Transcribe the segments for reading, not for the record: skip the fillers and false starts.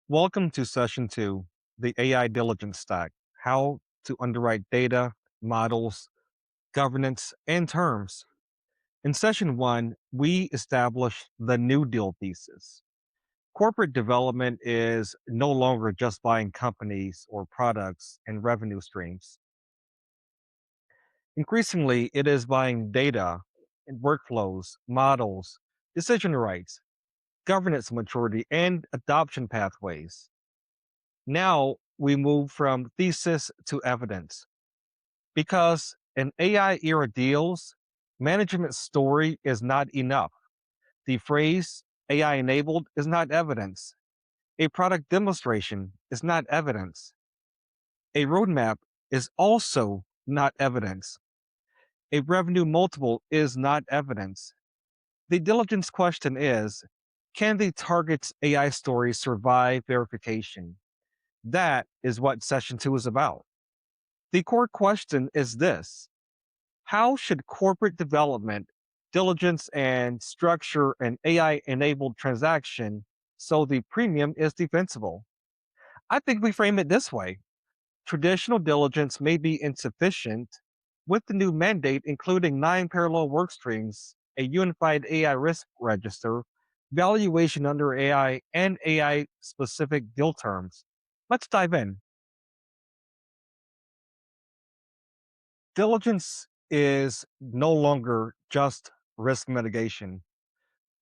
Welcome to session two, the AI Diligence Stack, how to underwrite data, models, governance, and terms. In session one, we established the New Deal thesis. Corporate development is no longer just buying companies or products and revenue streams. Increasingly, it is buying data and workflows, models, decision rights, governance maturity, and adoption pathways. Now we move from thesis to evidence because in AI era deals, management story is not enough. The phrase AI enabled is not evidence. A product demonstration is not evidence. A roadmap is also not evidence. A revenue multiple is not evidence. The diligence question is, can the target's AI story survive verification? That is what session two is about. The core question is this: how should corporate development, diligence, and structure an AI enabled transaction so the premium is defensible? I think we frame it this way: traditional diligence may be insufficient. With the new mandate, including 9 parallel workstreams, a unified AI risk register, valuation under AI, and AI specific deal terms. Let's dive in. Diligence is no longer just risk mitigation.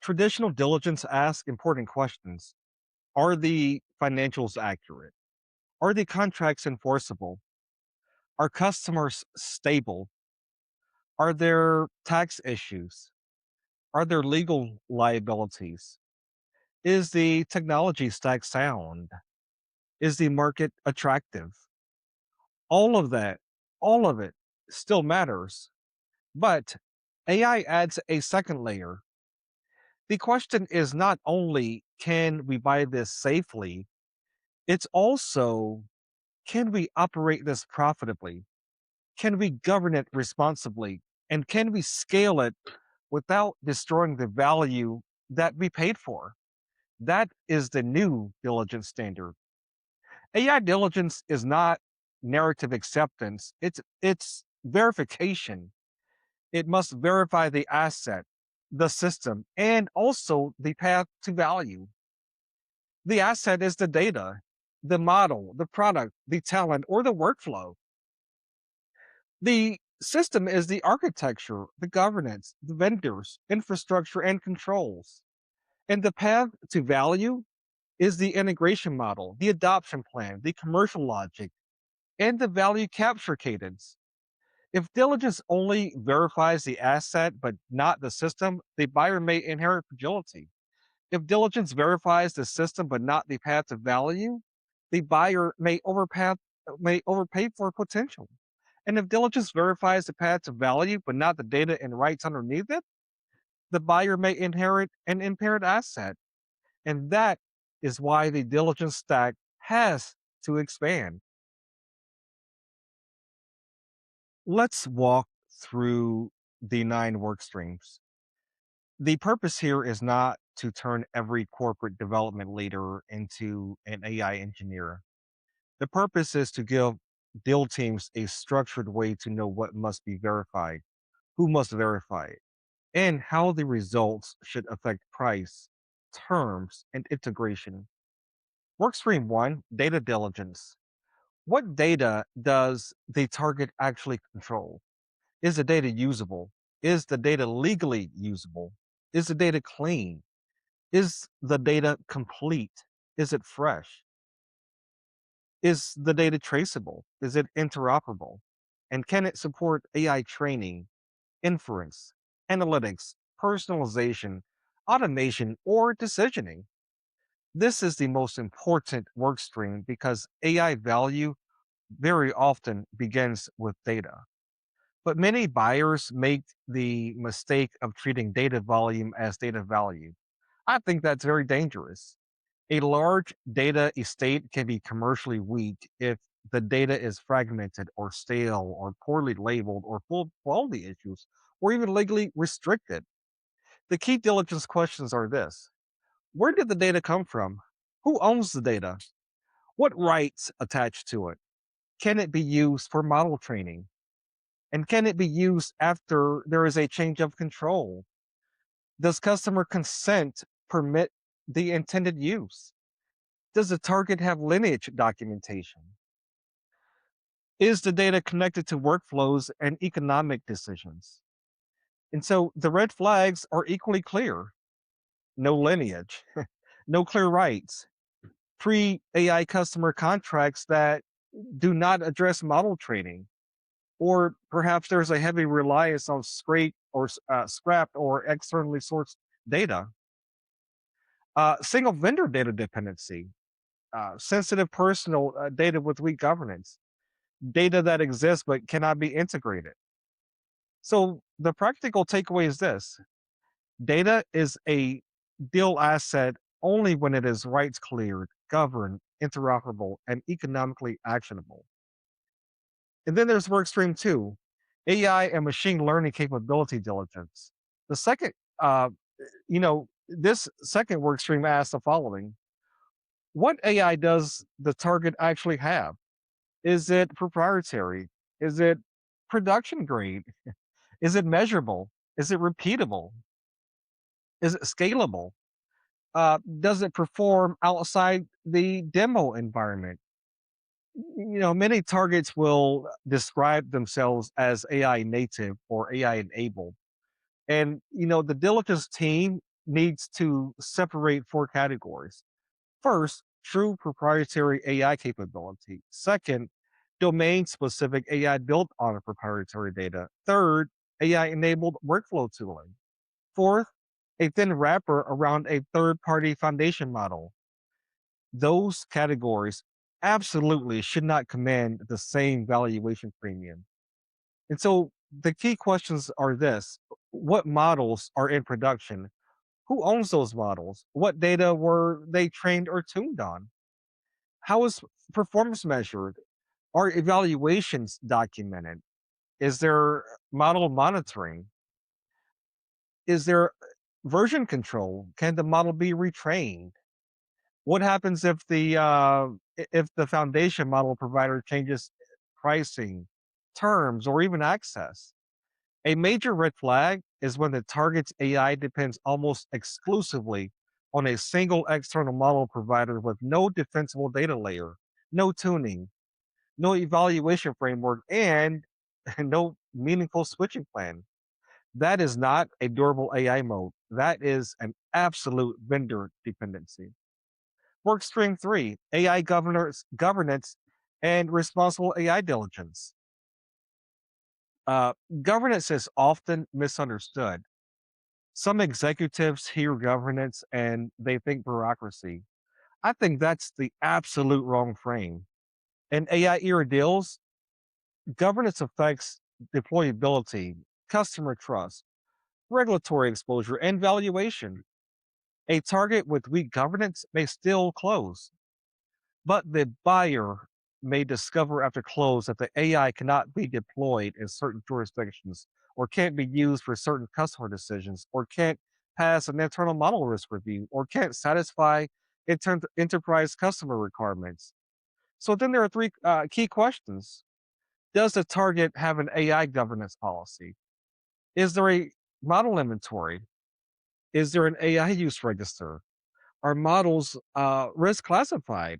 Traditional diligence asks important questions. Are the financials accurate? Are the contracts enforceable? Are customers stable? Are there tax issues? Are there legal liabilities? Is the technology stack sound? Is the market attractive? All of that, all of it still matters. But AI adds a second layer. The question is not only can we buy this safely, it's also can we operate this profitably? Can we govern it responsibly? And can we scale it without destroying the value that we paid for? That is the new diligence standard. AI diligence is not narrative acceptance, it's verification. It must verify the asset, the system, and also the path to value. The asset is the data, the model, the product, the talent, or the workflow. The system is the architecture, the governance, the vendors, infrastructure, and controls. And the path to value is the integration model, the adoption plan, the commercial logic, and the value capture cadence. If diligence only verifies the asset but not the system, the buyer may inherit fragility. If diligence verifies the system but not the path to value, the buyer may overpay for potential. And if diligence verifies the path to value but not the data and rights underneath it, the buyer may inherit an impaired asset. And that is why the diligence stack has to expand. Let's walk through the 9 workstreams. The purpose here is not to turn every corporate development leader into an AI engineer. The purpose is to give deal teams a structured way to know what must be verified, who must verify it, and how the results should affect price, terms, and integration. Workstream one, data diligence. What data does the target actually control? Is the data usable? Is the data legally usable? Is the data clean? Is the data complete? Is it fresh? Is the data traceable? Is it interoperable? And can it support AI training, inference, analytics, personalization, automation, or decisioning? This is the most important work stream because AI value very often begins with data. But many buyers make the mistake of treating data volume as data value. I think that's very dangerous. A large data estate can be commercially weak if the data is fragmented or stale or poorly labeled or full of quality issues or even legally restricted. The key diligence questions are this: where did the data come from? Who owns the data? What rights attach to it? Can it be used for model training? And can it be used after there is a change of control? Does customer consent permit the intended use? Does the target have lineage documentation? Is the data connected to workflows and economic decisions? And so the red flags are equally clear: no lineage, no clear rights, pre AI customer contracts that do not address model training, or perhaps there's a heavy reliance on scrapped or externally sourced data. Single vendor data dependency, sensitive personal data with weak governance, data that exists but cannot be integrated. So the practical takeaway is this: data is a deal asset only when it is rights cleared, governed, interoperable, and economically actionable. And then there's workstream two, AI and machine learning capability diligence. The second, this second workstream asks the following: what AI does the target actually have? Is it proprietary? Is it production grade? Is it measurable? Is it repeatable? Is it scalable? Does it perform outside the demo environment? Many targets will describe themselves as AI native or AI enabled. And, the diligence team needs to separate four categories. First, true proprietary AI capability. Second, domain specific AI built on proprietary data. Third, AI enabled workflow tooling. Fourth, a thin wrapper around a third party foundation model. Those categories absolutely should not command the same valuation premium. And so the key questions are this: what models are in production? Who owns those models? What data were they trained or tuned on? How is performance measured? Are evaluations documented? Is there model monitoring? Is there version control? Can the model be retrained? What happens if the foundation model provider changes pricing, terms, or even access? A major red flag is when the target's AI depends almost exclusively on a single external model provider with no defensible data layer, no tuning, no evaluation framework, and no meaningful switching plan. That is not a durable AI mode. That is an absolute vendor dependency. Workstream three, AI governance and responsible AI diligence. Uh, Governance is often misunderstood. Some executives hear governance and they think bureaucracy. I think that's the absolute wrong frame. In AI era deals, governance affects deployability, customer trust, regulatory exposure, and valuation. A target with weak governance may still close, but the buyer may discover after close that the AI cannot be deployed in certain jurisdictions, or can't be used for certain customer decisions, or can't pass an internal model risk review, or can't satisfy enterprise customer requirements. So then there are three key questions. Does the target have an AI governance policy? Is there a model inventory? Is there an AI use register? Are models risk classified?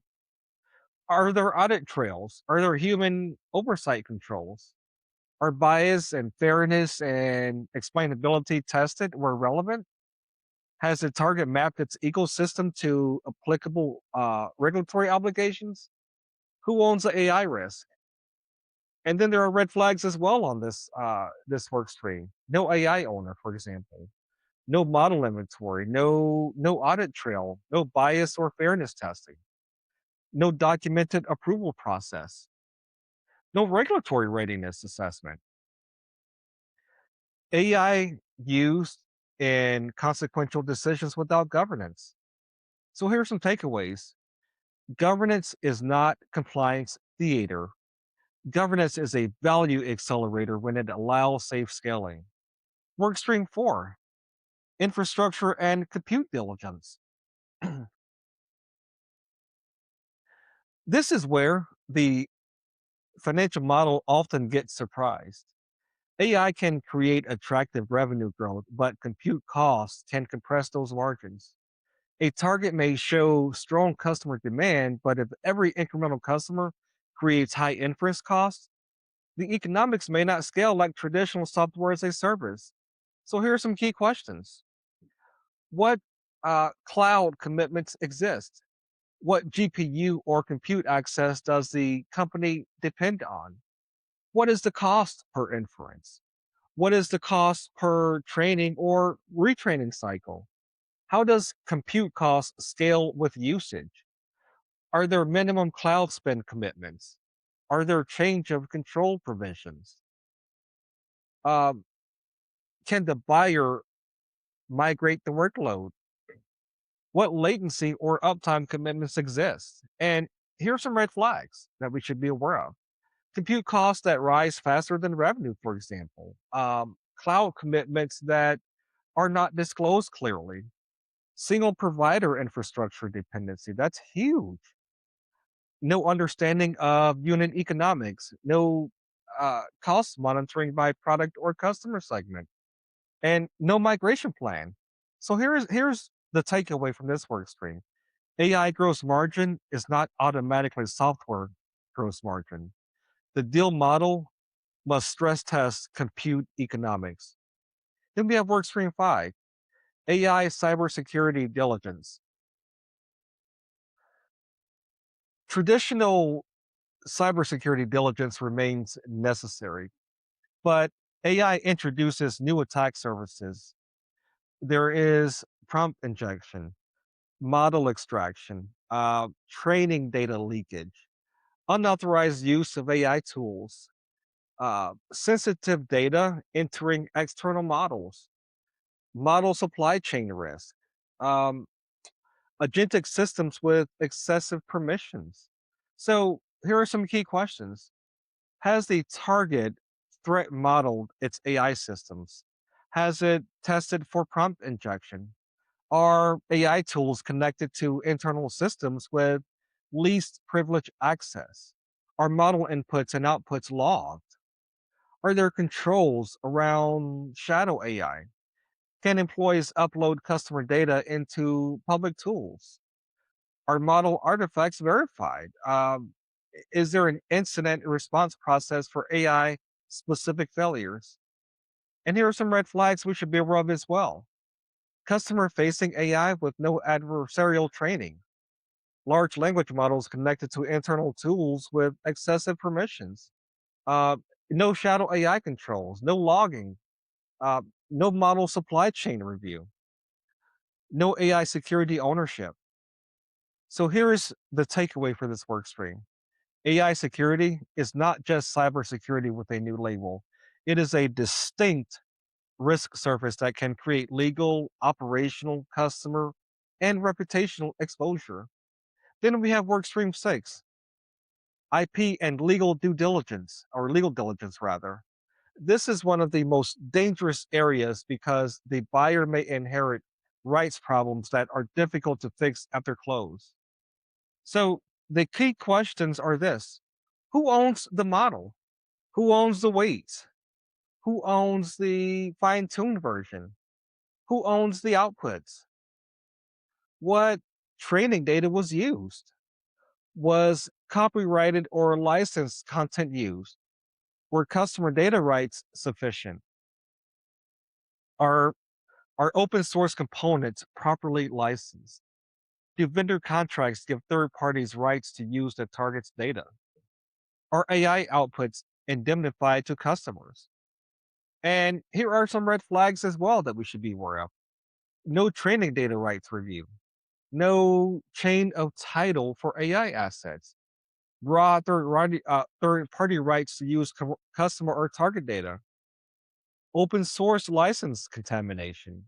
Are there audit trails? Are there human oversight controls? Are bias and fairness and explainability tested where relevant? Has the target mapped its ecosystem to applicable regulatory obligations? Who owns the AI risk? And then there are red flags as well on this work stream. No AI owner, for example. No model inventory. No audit trail. No bias or fairness testing. No documented approval process. No regulatory readiness assessment. AI used in consequential decisions without governance. So here are some takeaways. Governance is not compliance theater. Governance is a value accelerator when it allows safe scaling. Workstream four, infrastructure and compute diligence. This is where the financial model often gets surprised. AI can create attractive revenue growth, but compute costs can compress those margins. A target may show strong customer demand, but if every incremental customer creates high inference costs, the economics may not scale like traditional software as a service. So here are some key questions. What cloud commitments exist? What GPU or compute access does the company depend on? What is the cost per inference? What is the cost per training or retraining cycle? How does compute costs scale with usage? Are there minimum cloud spend commitments? Are there change of control provisions? Um, can the buyer migrate the workload? What latency or uptime commitments exist? And here are some red flags that we should be aware of. Compute costs that rise faster than revenue, for example. Cloud commitments that are not disclosed clearly. Single provider infrastructure dependency, that's huge. No understanding of unit economics, no cost monitoring by product or customer segment, and no migration plan. So here's the takeaway from this work stream. AI gross margin is not automatically software gross margin. The deal model must stress test compute economics. Then we have work stream 5, AI cybersecurity diligence. Traditional cybersecurity diligence remains necessary, but AI introduces new attack surfaces. There is prompt injection, model extraction, training data leakage, unauthorized use of AI tools, sensitive data entering external models, model supply chain risk, um, agentic systems with excessive permissions. So here are some key questions. Has the target threat modeled its AI systems? Has it tested for prompt injection? Are AI tools connected to internal systems with least privilege access? Are model inputs and outputs logged? Are there controls around shadow AI? Can employees upload customer data into public tools? Are model artifacts verified? Is there an incident response process for AI specific failures? And here are some red flags we should be aware of as well. Customer facing AI with no adversarial training, large language models connected to internal tools with excessive permissions, uh, no shadow AI controls, no logging, no model supply chain review, no AI security ownership. So here is the takeaway for this work stream. AI security is not just cybersecurity with a new label. It is a distinct risk surface that can create legal, operational, customer, and reputational exposure. Then we have workstream 6, IP and legal due diligence, or legal diligence rather. This is one of the most dangerous areas because the buyer may inherit rights problems that are difficult to fix after close. So the key questions are this: who owns the model? Who owns the weights? Who owns the fine tuned version? Who owns the outputs? What training data was used? Was copyrighted or licensed content used? Were customer data rights sufficient? Are open source components properly licensed? Do vendor contracts give third parties rights to use the target's data? Are AI outputs indemnified to customers? And here are some red flags as well that we should be aware of. No training data rights review, no chain of title for AI assets, raw third party rights to use customer or target data, open source license contamination,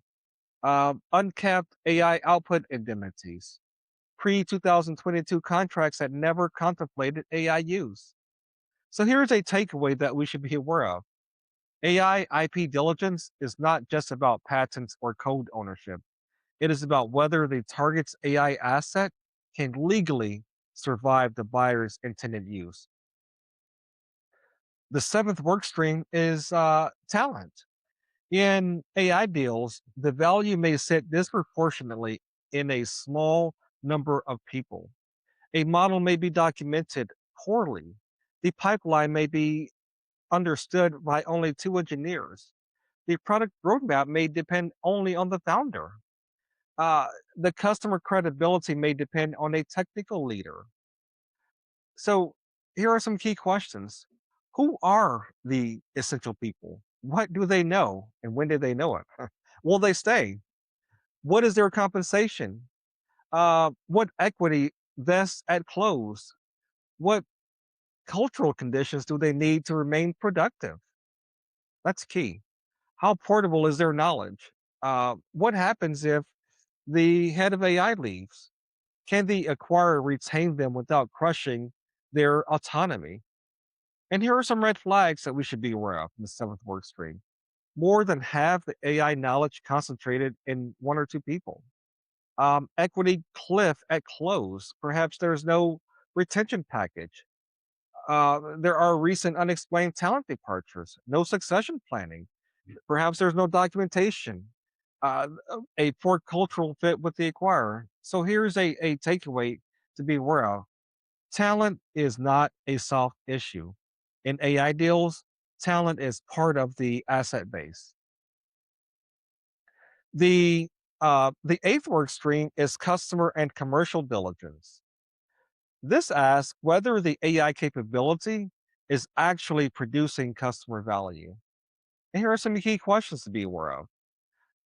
uncapped AI output indemnities, pre 2022 contracts that never contemplated AI use. So here's a takeaway that we should be aware of. AI IP diligence is not just about patents or code ownership. It is about whether the target's AI asset can legally survive the buyer's intended use. The seventh work stream is talent. In AI deals, the value may sit disproportionately in a small number of people. A model may be documented poorly. The pipeline may be understood by only two engineers. The product roadmap may depend only on the founder. Uh, the customer credibility may depend on a technical leader. So, here are some key questions. Who are the essential people? What do they know? And when did they know it? Will they stay? What is their compensation? What equity vests at close? What cultural conditions do they need to remain productive? That's key. How portable is their knowledge? What happens if the head of AI leaves? Can the acquirer retain them without crushing their autonomy? And here are some red flags that we should be aware of in the seventh work stream. More than half the AI knowledge concentrated in one or two people. Equity cliff at close. Perhaps there's no retention package. There are recent unexplained talent departures, no succession planning. Perhaps there's no documentation, a poor cultural fit with the acquirer. So here's a takeaway to be aware of. Talent is not a soft issue. In AI deals, talent is part of the asset base. The eighth work stream is customer and commercial diligence. This asks whether the AI capability is actually producing customer value. And here are some key questions to be aware of.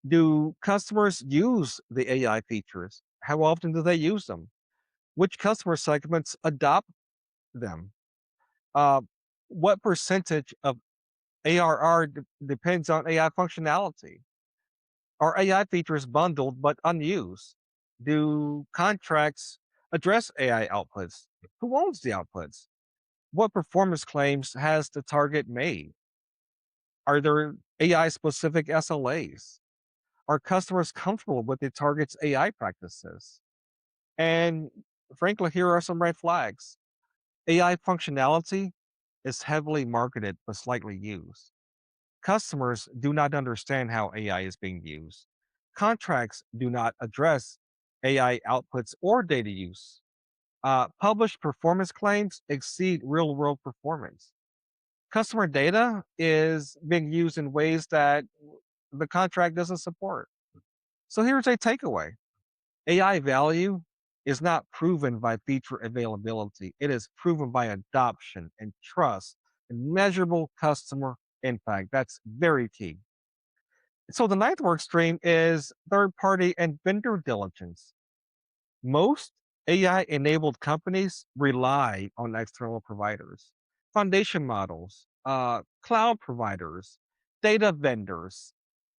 Do customers use the AI features? How often do they use them? Which customer segments adopt them? Uh, what percentage of ARR depends on AI functionality? Are AI features bundled but unused? Do contracts address AI outputs? Who owns the outputs? What performance claims has the target made? Are there AI specific SLAs? Are customers comfortable with the target's AI practices? And frankly, here are some red flags. AI functionality is heavily marketed but slightly used. Customers do not understand how AI is being used. Contracts do not address AI outputs or data use. Published performance claims exceed real world performance. Customer data is being used in ways that the contract doesn't support. So here's a takeaway. AI value is not proven by feature availability. It is proven by adoption and trust and measurable customer impact. That's very key. So the ninth work stream is third party and vendor diligence. Most AI enabled companies rely on external providers, foundation models, cloud providers, data vendors,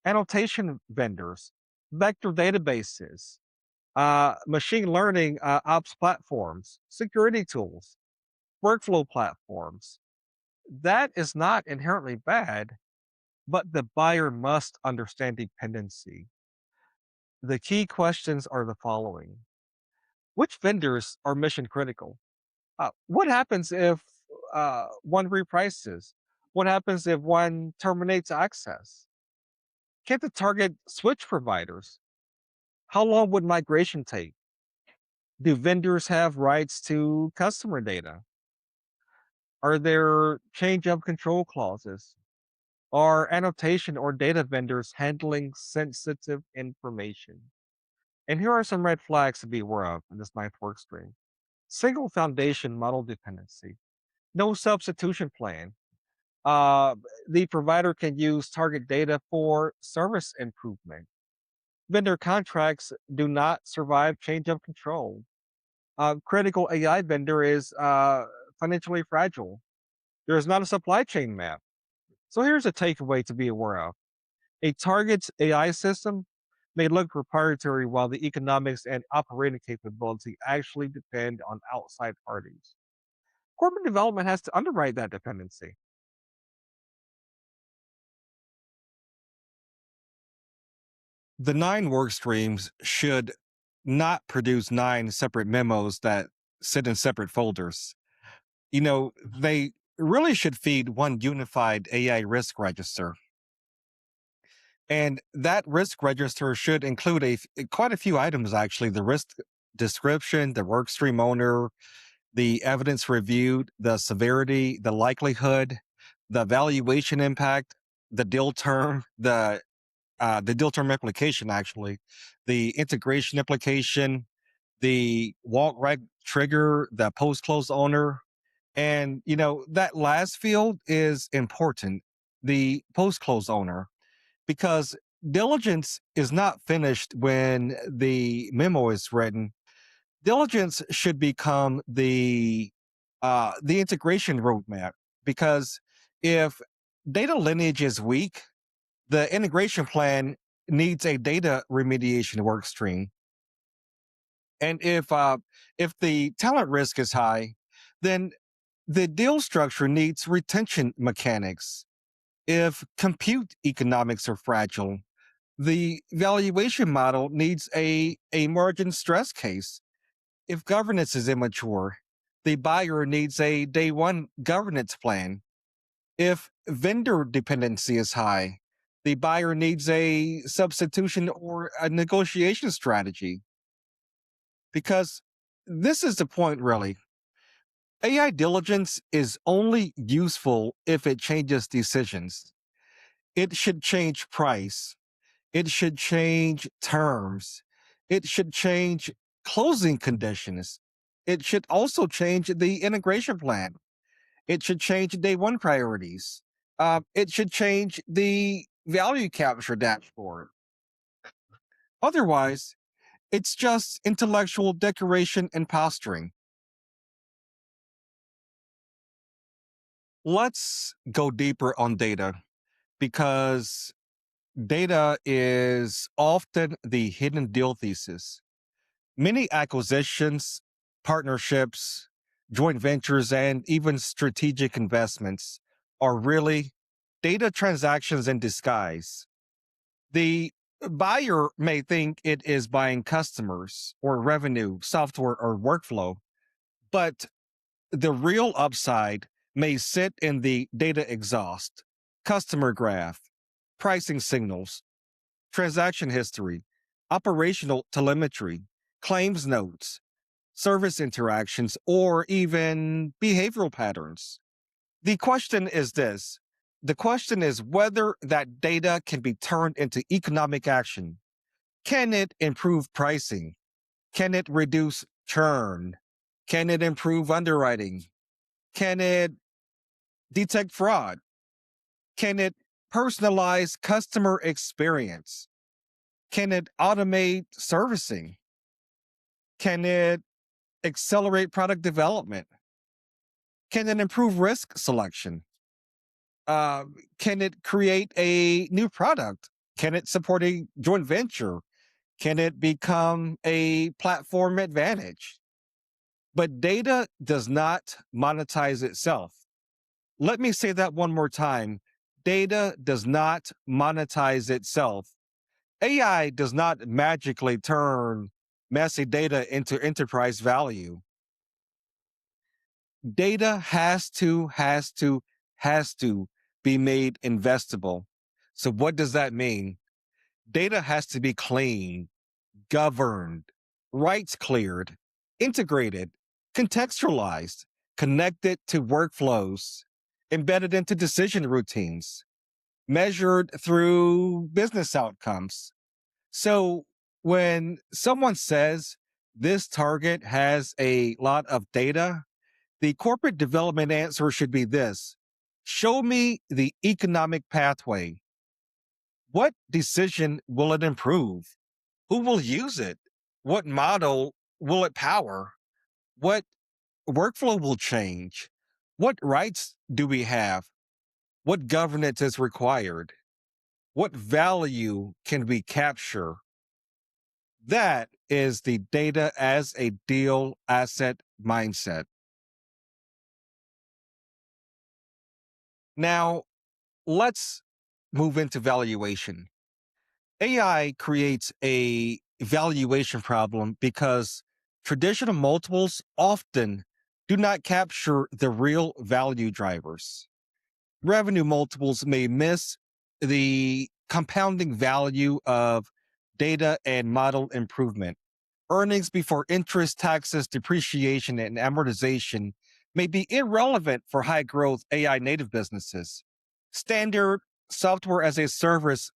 annotation vendors, vector databases, machine learning ops platforms, security tools, workflow platforms. That is not inherently bad, but the buyer must understand dependency. The key questions are the following. Which vendors are mission critical? What happens if one reprices? What happens if one terminates access? Can the target switch providers? How long would migration take? Do vendors have rights to customer data? Are there change of control clauses? Are annotation or data vendors handling sensitive information? And here are some red flags to be aware of in this ninth work stream. Single foundation model dependency, no substitution plan. Uh, the provider can use target data for service improvement. Vendor contracts do not survive change of control. Critical AI vendor is financially fragile. There is not a supply chain map. So here's a takeaway to be aware of. A target's AI system may look proprietary while the economics and operating capability actually depend on outside parties. Corporate development has to underwrite that dependency. The nine work streams should not produce nine separate memos that sit in separate folders. They really should feed one unified AI risk register. And that risk register should include quite a few items, actually: the risk description, the workstream owner, the evidence reviewed, the severity, the likelihood, the valuation impact, the deal term, the deal term implication, actually, the integration implication, the walk reg trigger, the post close owner. And that last field is important, the post close owner, because diligence is not finished when the memo is written. Diligence should become the integration roadmap, because if data lineage is weak, the integration plan needs a data remediation work stream. And if the talent risk is high, then the deal structure needs retention mechanics. If compute economics are fragile, the valuation model needs a margin stress case. If governance is immature, the buyer needs a day one governance plan. If vendor dependency is high, the buyer needs a substitution or a negotiation strategy. Because this is the point, really. AI diligence is only useful if it changes decisions. It should change price. It should change terms. It should change closing conditions. It should also change the integration plan. It should change day one priorities. It should change the value capture dashboard. Otherwise, it's just intellectual decoration and posturing. Let's go deeper on data, because data is often the hidden deal thesis. Many acquisitions, partnerships, joint ventures, and even strategic investments are really data transactions in disguise. The buyer may think it is buying customers or revenue, software, or workflow, but the real upside may sit in the data exhaust, customer graph, pricing signals, transaction history, operational telemetry, claims notes, service interactions, or even behavioral patterns. The question is this: the question is whether that data can be turned into economic action. Can it improve pricing? Can it reduce churn? Can it improve underwriting? Can it detect fraud? Can it personalize customer experience? Can it automate servicing? Can it accelerate product development? Can it improve risk selection? Uh, can it create a new product? Can it support a joint venture? Can it become a platform advantage? But data does not monetize itself. Let me say that one more time. Data does not monetize itself. AI does not magically turn messy data into enterprise value. Data has to be made investable. So what does that mean? Data has to be clean, governed, rights cleared, integrated, contextualized, connected to workflows, embedded into decision routines, measured through business outcomes. So when someone says this target has a lot of data, the corporate development answer should be this: show me the economic pathway. What decision will it improve? Who will use it? What model will it power? What workflow will change? What rights do we have? What governance is required? What value can we capture? That is the data as a deal asset mindset. Now, let's move into valuation. AI creates a valuation problem because Traditional multiples often do not capture the real value drivers. Revenue multiples may miss the compounding value of data and model improvement. Earnings before interest, taxes, depreciation, and amortization may be irrelevant for high growth AI native businesses. Standard software as a service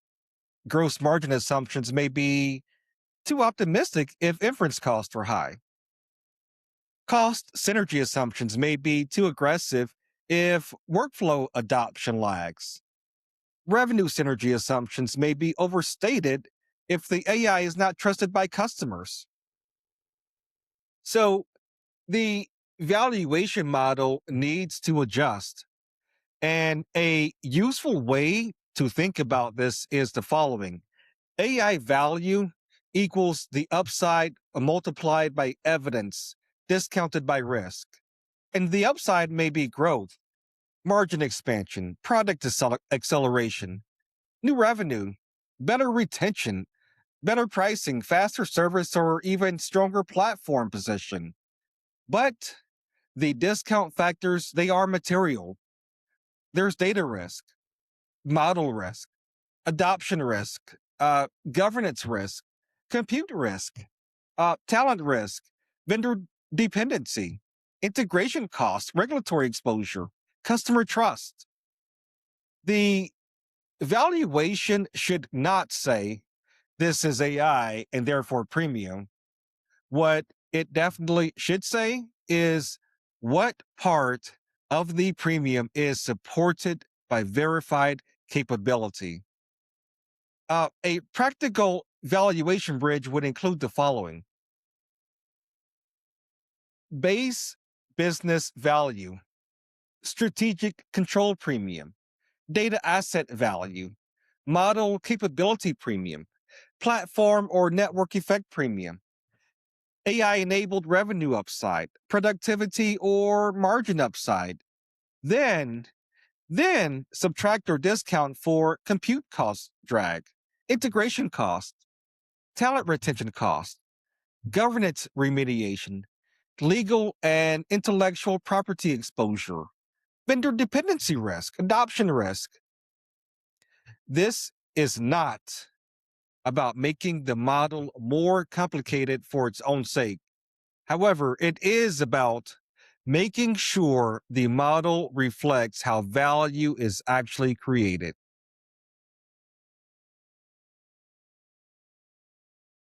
gross margin assumptions may be too optimistic if inference costs are high. Cost synergy assumptions may be too aggressive if workflow adoption lags. Revenue synergy assumptions may be overstated if the AI is not trusted by customers. So the valuation model needs to adjust. And a useful way to think about this is the following: AI value equals the upside multiplied by evidence discounted by risk. And the upside may be growth, margin expansion, product acceleration, new revenue, better retention, better pricing, faster service, or even stronger platform position. But the discount factors, they are material. There's data risk, model risk, adoption risk, governance risk, compute risk, talent risk, vendor dependency, integration costs, regulatory exposure, customer trust. The valuation should not say this is AI and therefore premium. What it definitely should say is what part of the premium is supported by verified capability. A practical valuation bridge would include the following: base business value, strategic control premium, data asset value, model capability premium, platform or network effect premium, AI enabled revenue upside, productivity or margin upside. Then, then subtract or discount for compute cost drag, integration cost, talent retention cost, governance remediation, legal and intellectual property exposure, vendor dependency risk, adoption risk. This is not about making the model more complicated for its own sake. However, it is about making sure the model reflects how value is actually created.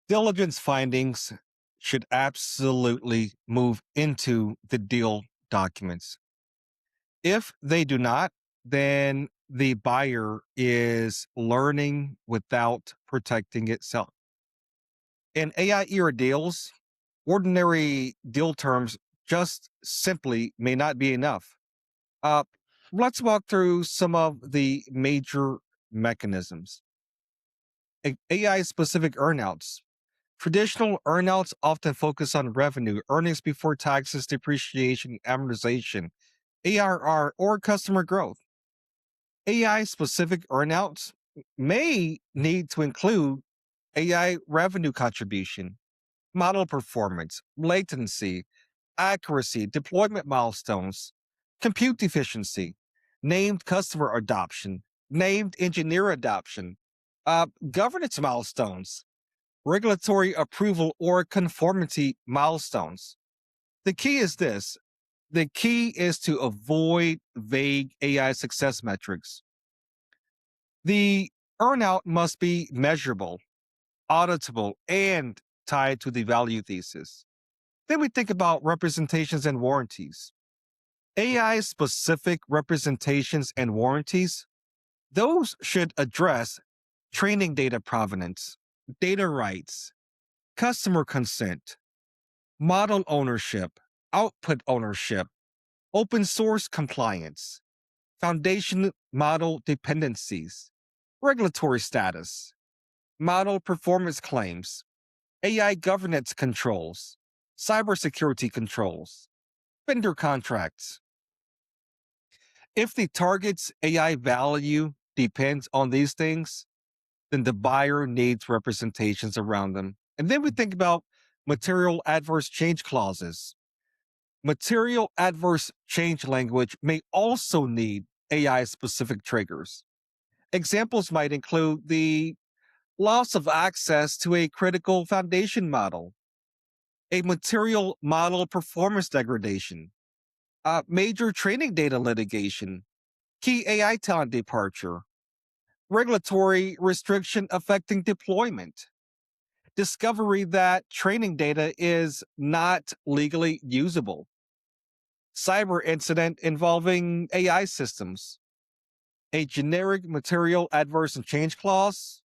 Diligence findings should absolutely move into the deal documents. If they do not, then the buyer is learning without protecting itself. In AI era deals, ordinary deal terms just simply may not be enough. Uh, let's walk through some of the major mechanisms. AI specific earnouts. Traditional earnouts often focus on revenue, earnings before taxes, depreciation, amortization, ARR, or customer growth. AI specific earnouts may need to include AI revenue contribution, model performance, latency, accuracy, deployment milestones, compute efficiency, named customer adoption, named engineer adoption, governance milestones, regulatory approval or conformity milestones. The key is this: the key is to avoid vague AI success metrics. The earnout must be measurable, auditable, and tied to the value thesis. Then we think about representations and warranties. AI specific representations and warranties, those should address training data provenance, data rights, customer consent, model ownership, output ownership, open source compliance, foundation model dependencies, regulatory status, model performance claims, AI governance controls, cybersecurity controls, vendor contracts. If the target's AI value depends on these things, then the buyer needs representations around them. And then we think about Material adverse change clauses. Material adverse change language may also need AI specific triggers. Examples might include the loss of access to a critical foundation model, a material model performance degradation, major training data litigation, key AI talent departure, regulatory restriction affecting deployment, discovery that training data is not legally usable, cyber incident involving AI systems. A generic material adverse and change clause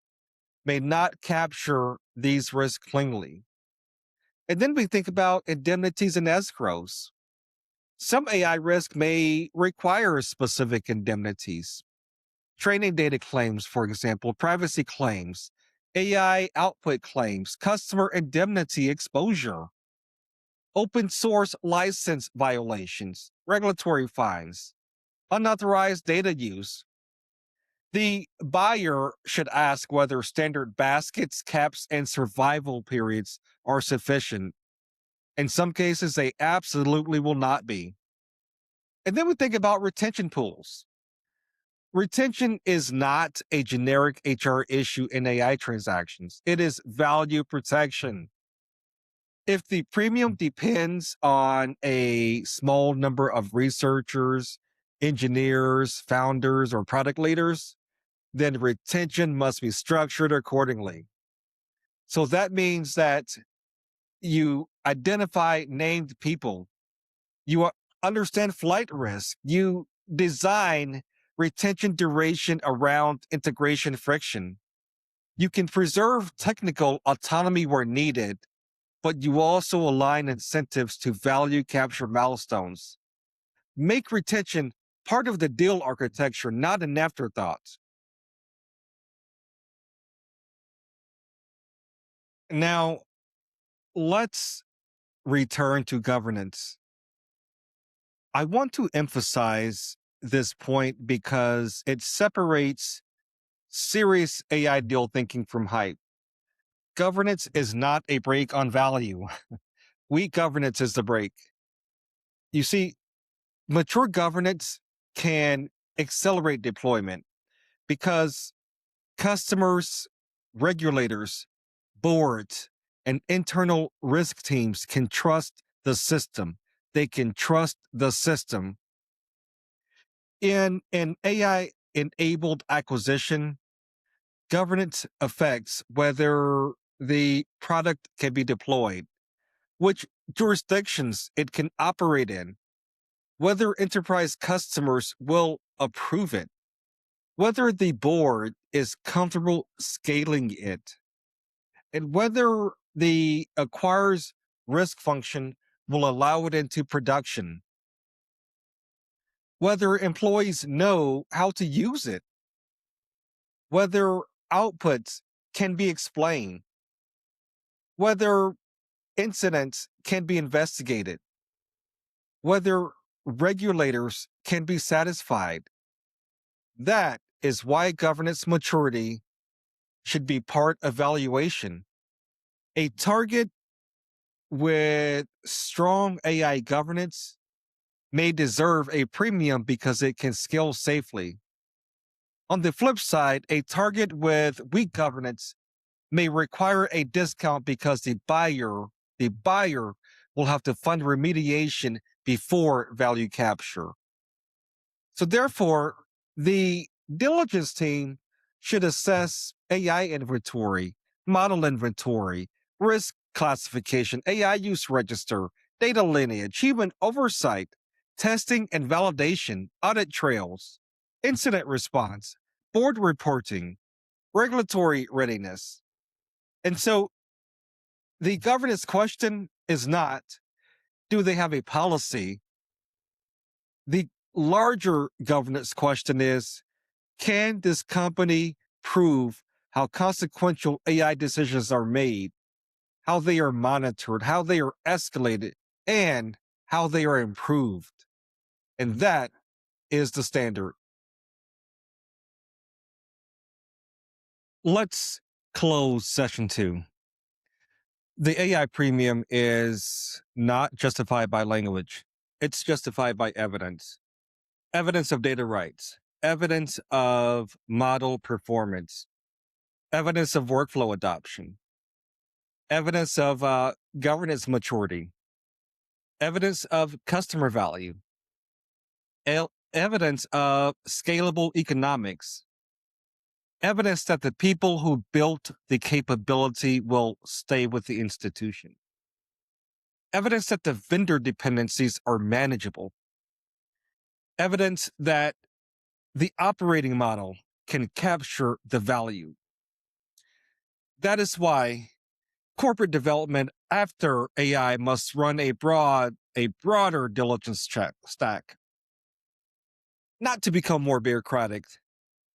may not capture these risks cleanly. And then we think about indemnities and escrows. Some AI risk may require specific indemnities. Training data claims, for example, privacy claims, AI output claims, customer indemnity exposure, open source license violations, regulatory fines, unauthorized data use. The buyer should ask whether standard baskets, caps, and survival periods are sufficient. In some cases, they absolutely will not be. And then we think about retention pools. Retention is not a generic HR issue in AI transactions, it is value protection. If the premium depends on a small number of researchers, engineers, founders, or product leaders, then retention must be structured accordingly. So that means that you identify named people, you understand flight risk, you design retention duration around integration friction. You can preserve technical autonomy where needed, but you also align incentives to value capture milestones. Make retention part of the deal architecture, not an afterthought. Now, let's return to governance. I want to emphasize this point because it separates serious AI deal thinking from hype. Governance is not a brake on value. Weak governance is the brake. You see, mature governance can accelerate deployment because customers, regulators, boards, and internal risk teams can trust the system. They can trust the system. In an AI enabled acquisition, governance affects whether the product can be deployed, which jurisdictions it can operate in, whether enterprise customers will approve it, whether the board is comfortable scaling it, and whether the acquirer's risk function will allow it into production, whether employees know how to use it, whether outputs can be explained, whether incidents can be investigated, whether regulators can be satisfied. That is why governance maturity should be part of valuation. A target with strong AI governance may deserve a premium because it can scale safely. On the flip side, a target with weak governance may require a discount because the buyer will have to fund remediation before value capture. So therefore, the diligence team should assess AI inventory, model inventory, risk classification, AI use register, data lineage, human oversight, testing and validation, audit trails, incident response, board reporting, regulatory readiness. And so the governance question is not, do they have a policy? The larger governance question is, can this company prove how consequential AI decisions are made, how they are monitored, how they are escalated, and how they are improved? And that is the standard. Let's close session 2. The AI premium is not justified by language. It's justified by evidence. Evidence of data rights, evidence of model performance, evidence of workflow adoption, evidence of governance maturity, evidence of customer value, evidence of scalable economics, evidence that the people who built the capability will stay with the institution, evidence that the vendor dependencies are manageable, evidence that the operating model can capture the value. That is why corporate development after AI must run a broader diligence stack, not to become more bureaucratic,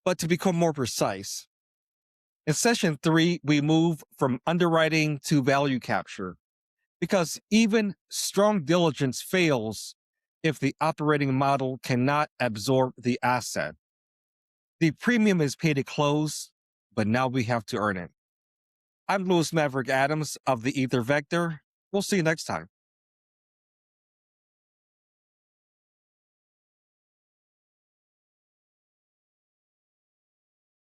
but to become more precise. In session 3, we move from underwriting to value capture, because even strong diligence fails if the operating model cannot absorb the asset. The premium is paid at close, but now we have to earn it. I'm Louis Maverick Adams of the Ether Vector. We'll see you next time.